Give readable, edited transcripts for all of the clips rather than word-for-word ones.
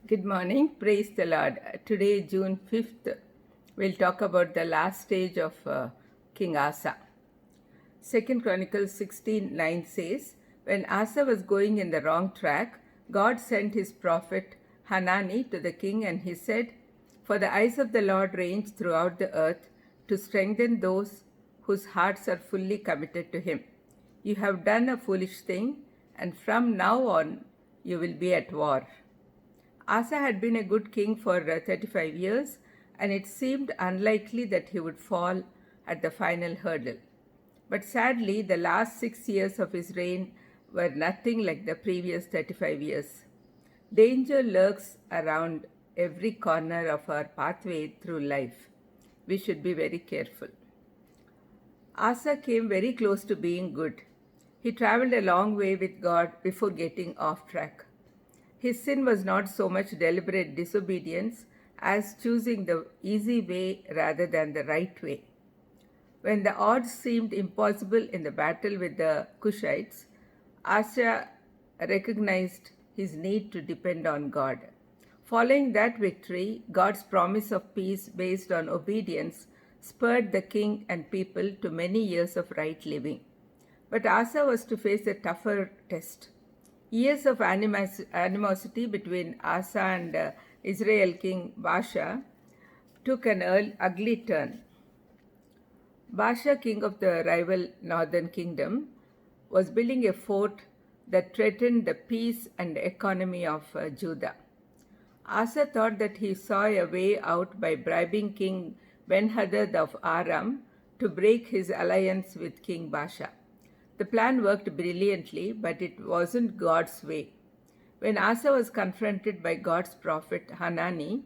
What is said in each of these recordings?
Good morning. Praise the Lord. Today, June 5th, we'll talk about the last stage of King Asa. 2 Chronicles 16:9 says, when Asa was going in the wrong track, God sent his prophet Hanani to the king, and he said, for the eyes of the Lord range throughout the earth to strengthen those whose hearts are fully committed to him. You have done a foolish thing, and from now on you will be at war. Asa had been a good king for 35 years, and it seemed unlikely that he would fall at the final hurdle. But sadly, the last 6 years of his reign were nothing like the previous 35 years. Danger lurks around every corner of our pathway through life. We should be very careful. Asa came very close to being good. He traveled a long way with God before getting off track. His sin was not so much deliberate disobedience as choosing the easy way rather than the right way. When the odds seemed impossible in the battle with the Cushites, Asa recognized his need to depend on God. Following that victory, God's promise of peace based on obedience spurred the king and people to many years of right living. But Asa was to face a tougher test. Years of animosity between Asa and Israel king Baasha took an ugly turn. Baasha, king of the rival northern kingdom, was building a fort that threatened the peace and economy of Judah. Asa thought that he saw a way out by bribing King Ben-Hadad of Aram to break his alliance with King Baasha. The plan worked brilliantly, but it wasn't God's way. When Asa was confronted by God's prophet Hanani,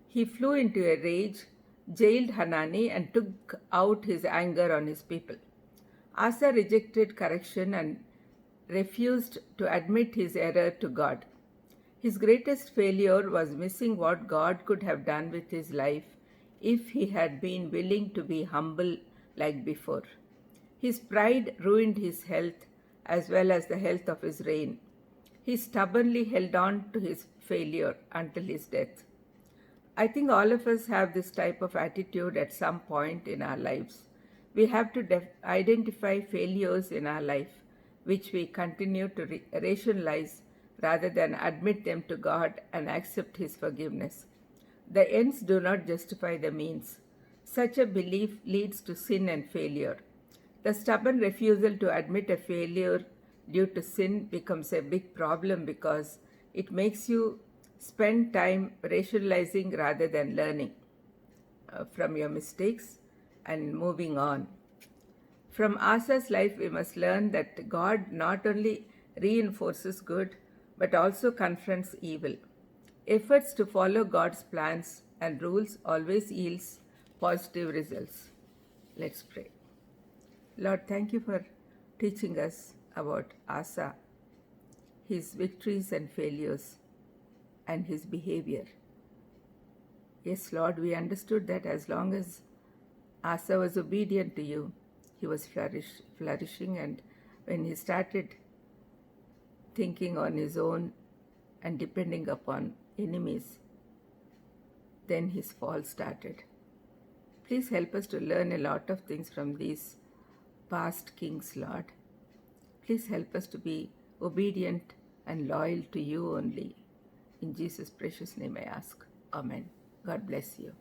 he flew into a rage, jailed Hanani, and took out his anger on his people. Asa rejected correction and refused to admit his error to God. His greatest failure was missing what God could have done with his life if he had been willing to be humble like before. His pride ruined his health as well as the health of his reign. He stubbornly held on to his failure until his death. I think all of us have this type of attitude at some point in our lives. We have to identify failures in our life, which we continue to rationalize rather than admit them to God and accept His forgiveness. The ends do not justify the means. Such a belief leads to sin and failure. The stubborn refusal to admit a failure due to sin becomes a big problem because it makes you spend time rationalizing rather than learning from your mistakes and moving on. From Asa's life, we must learn that God not only reinforces good but also confronts evil. Efforts to follow God's plans and rules always yields positive results. Let's pray. Lord, thank you for teaching us about Asa, his victories and failures, and his behavior. Yes, Lord, we understood that as long as Asa was obedient to you, he was flourishing, and when he started thinking on his own and depending upon enemies, then his fall started. Please help us to learn a lot of things from these past kings, Lord. Please help us to be obedient and loyal to you only. In Jesus' precious name I ask. Amen. God bless you.